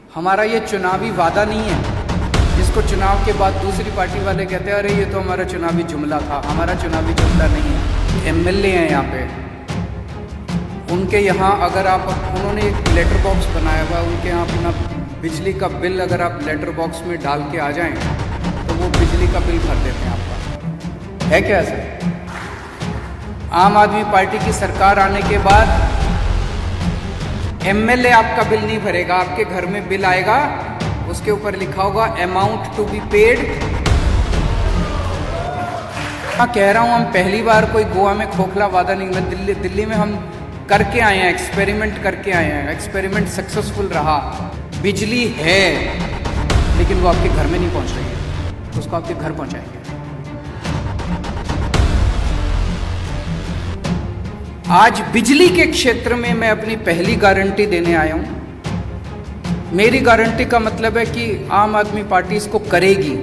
हमारा ये चुनावी वादा नहीं है जिसको चुनाव के बाद दूसरी पार्टी वाले कहते हैं अरे ये तो हमारा चुनावी जुमला था। हमारा चुनावी जुमला नहीं है। एमएलए हैं यहाँ पे, उनके यहाँ अगर आप उन्होंने एक लेटर बॉक्स बनाया हुआ, उनके यहाँ अपना बिजली का बिल अगर आप लेटर बॉक्स में डाल के आ जाएं तो वो बिजली का बिल भर देते हैं आपका। है क्या ऐसा? आम आदमी पार्टी की सरकार आने के बाद एमएलए आपका बिल नहीं भरेगा, आपके घर में बिल आएगा, उसके ऊपर लिखा होगा अमाउंट टू बी पेड। हाँ, कह रहा हूँ हम पहली बार कोई गोवा में खोखला वादा नहीं। मैं दिल्ली में हम करके आए हैं, एक्सपेरिमेंट करके आए हैं, एक्सपेरिमेंट सक्सेसफुल रहा। बिजली है लेकिन वो आपके घर में नहीं पहुंच रही है, उसको आपके घर पहुंचाएंगे। आज बिजली के क्षेत्र में मैं अपनी पहली गारंटी देने आया हूं। मेरी गारंटी का मतलब है कि आम आदमी पार्टी इसको करेगी।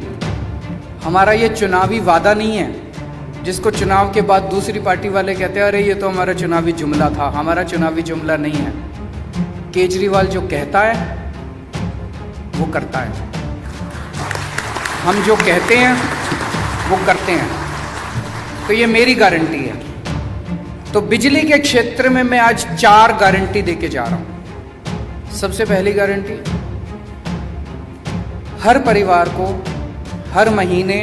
हमारा ये चुनावी वादा नहीं है जिसको चुनाव के बाद दूसरी पार्टी वाले कहते हैं अरे ये तो हमारा चुनावी जुमला था। हमारा चुनावी जुमला नहीं है। केजरीवाल जो कहता है वो करता है, हम जो कहते हैं वो करते हैं। तो ये मेरी गारंटी है। तो बिजली के क्षेत्र में मैं आज 4 गारंटी देके जा रहा हूं। सबसे पहली गारंटी, हर परिवार को हर महीने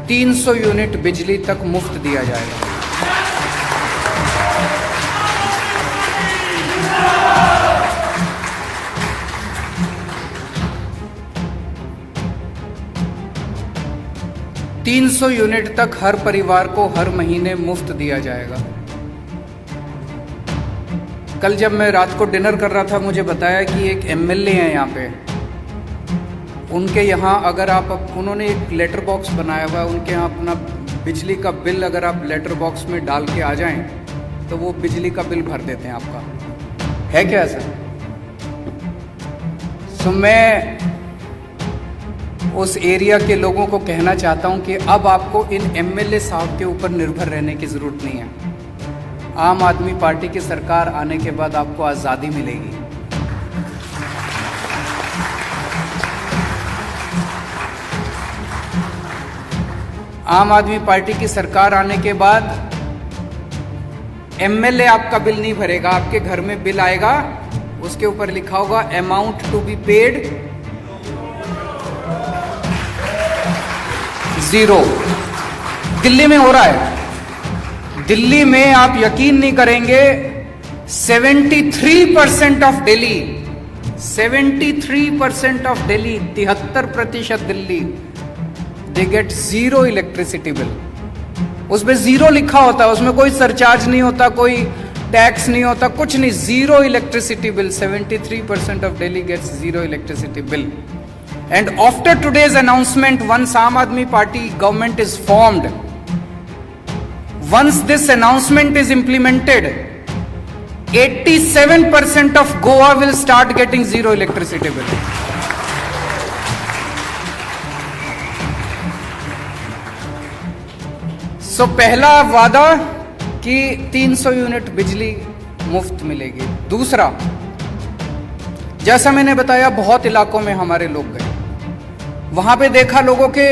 300 यूनिट बिजली तक मुफ्त दिया जाएगा। $300 यूनिट तक हर परिवार को हर महीने मुफ्त दिया जाएगा। कल जब मैं रात को डिनर कर रहा था, मुझे बताया कि एक एमएलए हैं यहाँ पे, उनके यहाँ अगर आप उन्होंने एक लेटर बॉक्स बनाया हुआ है, उनके यहाँ अपना बिजली का बिल अगर आप लेटर बॉक्स में डाल के आ जाएं तो वो बिजली का बिल भर देते हैं आपका। है क्या ऐसा? तो मैं उस एरिया के लोगों को कहना चाहता हूं कि अब आपको इन एमएलए साहब के ऊपर निर्भर रहने की जरूरत नहीं है। आम आदमी पार्टी की सरकार आने के बाद आपको आज़ादी मिलेगी। आम आदमी पार्टी की सरकार आने के बाद एमएलए आपका बिल नहीं भरेगा, आपके घर में बिल आएगा, उसके ऊपर लिखा होगा amount to be paid 0। Delhi में हो रहा है। दिल्ली में आप यकीन नहीं करेंगे, 73% of Delhi, 73% of Delhi, 73% Delhi, they get 0 electricity bill. उसमें 0 लिखा होता है, उसमें कोई सरचार्ज नहीं होता, कोई टैक्स नहीं होता, कुछ नहीं, 0 electricity bill. 73% of Delhi gets 0 electricity bill. And after today's announcement, once Aam Aadmi Party government is formed, once this announcement is implemented, 87% of Goa will start getting 0 electricity bill. So पहला वादा कि 300 unit बिजली मुफ्त मिलेगी। दूसरा, जैसा मैंने बताया, बहुत इलाकों में हमारे लोग गए, वहां पे देखा लोगों के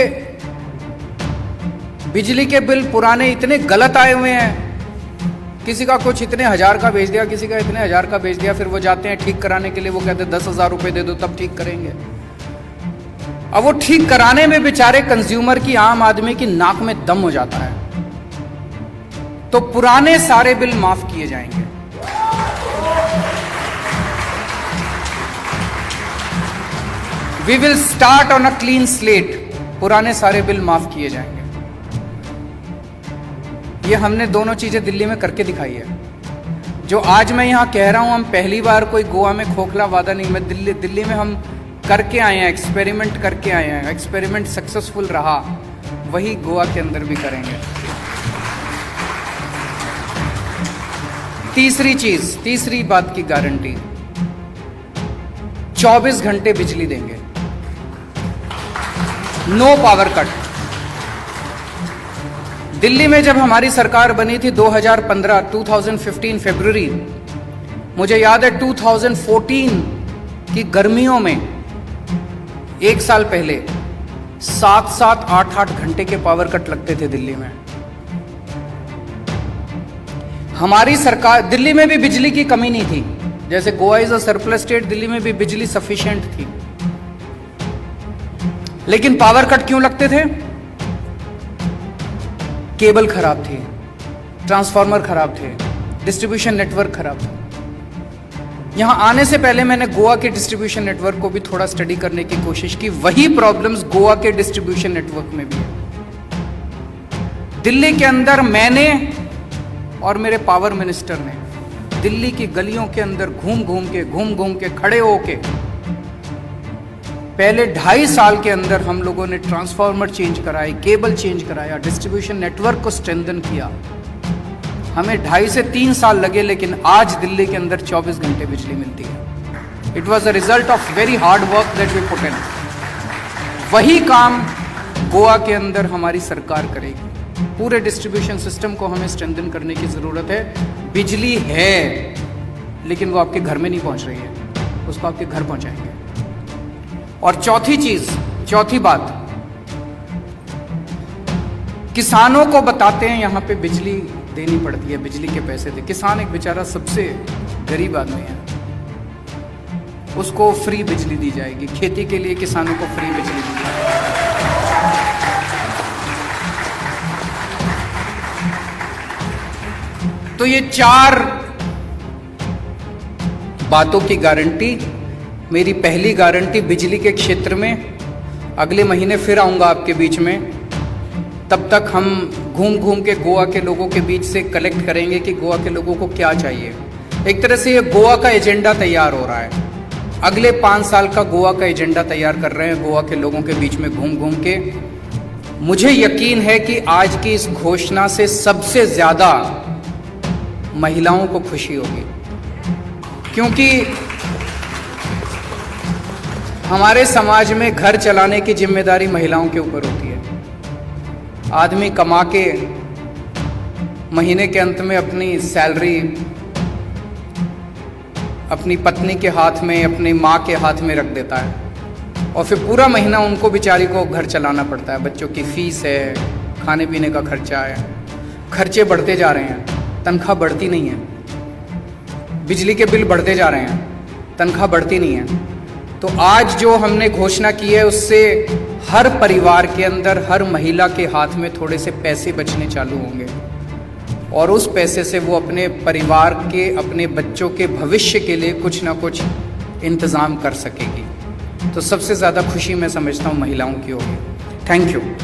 बिजली के बिल पुराने इतने गलत आए हुए हैं। किसी का कुछ इतने हजार का भेज दिया, किसी का इतने हजार का भेज दिया। फिर वो जाते हैं ठीक कराने के लिए, वो कहते हैं 10,000 रुपए दे दो तब ठीक करेंगे। अब वो ठीक कराने में बेचारे कंज्यूमर की, आम आदमी की नाक में दम हो जाता है। तो पुराने सारे बिल माफ किए जाएंगे। We will start on a clean slate. पुराने सारे बिल माफ किए जाएंगे। ये हमने दोनों चीजें दिल्ली में करके दिखाई है। जो आज मैं यहाँ कह रहा हूँ, हम पहली बार कोई गोवा में खोखला वादा नहीं। मैं दिल्ली में हम करके आए हैं, एक्सपेरिमेंट करके आए हैं, एक्सपेरिमेंट सक्सेसफुल रहा। वही गोवा के अंदर भी करेंगे। तीसरी बात की गारंटी, 24 घंटे बिजली देंगे, नो पावर कट। दिल्ली में जब हमारी सरकार बनी थी 2015 फरवरी, मुझे याद है 2014 कि गर्मियों में 1 साल पहले 7-7, 8-8 घंटे के पावर कट लगते थे दिल्ली में। हमारी सरकार, दिल्ली में भी बिजली की कमी नहीं थी, जैसे Goa is a surplus state, Delhi में भी बिजली सफिशिएंट थी। लेकिन पावर कट क्यों लगते थे? केबल खराब थी, ट्रांसफार्मर खराब थे, डिस्ट्रीब्यूशन नेटवर्क खराब था। यहां आने से पहले मैंने गोवा के डिस्ट्रीब्यूशन नेटवर्क को भी थोड़ा स्टडी करने की कोशिश की। वही प्रॉब्लम्स गोवा के डिस्ट्रीब्यूशन नेटवर्क में भी है। दिल्ली के अंदर मैंने और मेरे पावर मिनिस्टर ने दिल्ली की गलियों के अंदर घूम घूम के खड़े होके पहले 2.5 साल के अंदर हम लोगों ने ट्रांसफार्मर चेंज कराए, केबल चेंज कराया, डिस्ट्रीब्यूशन नेटवर्क को स्ट्रेंथन किया। हमें 2.5 से 3 साल लगे, लेकिन आज दिल्ली के अंदर 24 घंटे बिजली मिलती है। It was a result of very hard work that we put in. वही काम गोवा के अंदर हमारी सरकार करेगी। पूरे डिस्ट्रीब्यूशन सिस्टम को हमें स्ट्रेंथन करने की जरूरत है। बिजली है, लेकिन वो आपके घर में नहीं पहुंच रही है, उसको आपके घर पहुंचाएंगे। और चौथी बात, किसानों को बताते हैं यहां पे बिजली देनी पड़ती है, बिजली के पैसे दे। किसान एक बेचारा सबसे गरीब आदमी है, उसको फ्री बिजली दी जाएगी। खेती के लिए किसानों को फ्री बिजली दी जाएगी। तो ये 4 बातों की गारंटी। मेरी पहली गारंटी बिजली के क्षेत्र में, अगले महीने फिर आऊंगा आपके बीच में। तब तक हम घूम घूम के गोवा के लोगों के बीच से कलेक्ट करेंगे कि गोवा के लोगों को क्या चाहिए। एक तरह से ये गोवा का एजेंडा तैयार हो रहा है। अगले 5 साल का गोवा का एजेंडा तैयार कर रहे हैं, गोवा के लोगों के बीच में घूम घूम के। मुझे यकीन है कि आज की इस घोषणा से सबसे ज्यादा महिलाओं को खुशी होगी, क्योंकि हमारे समाज में घर चलाने की जिम्मेदारी महिलाओं के ऊपर होती है। आदमी कमा के महीने के अंत में अपनी सैलरी अपनी पत्नी के हाथ में, अपनी माँ के हाथ में रख देता है, और फिर पूरा महीना उनको बेचारी को घर चलाना पड़ता है। बच्चों की फीस है, खाने पीने का खर्चा है, खर्चे बढ़ते जा रहे हैं, तनख्वाह बढ़ती नहीं है। बिजली के बिल बढ़ते जा रहे हैं, तनख्वाह बढ़ती नहीं है। तो आज जो हमने घोषणा की है, उससे हर परिवार के अंदर, हर महिला के हाथ में थोड़े से पैसे बचने चालू होंगे, और उस पैसे से वो अपने परिवार के, अपने बच्चों के भविष्य के लिए कुछ ना कुछ इंतज़ाम कर सकेगी। तो सबसे ज़्यादा खुशी मैं समझता हूँ महिलाओं की होगी। Thank you.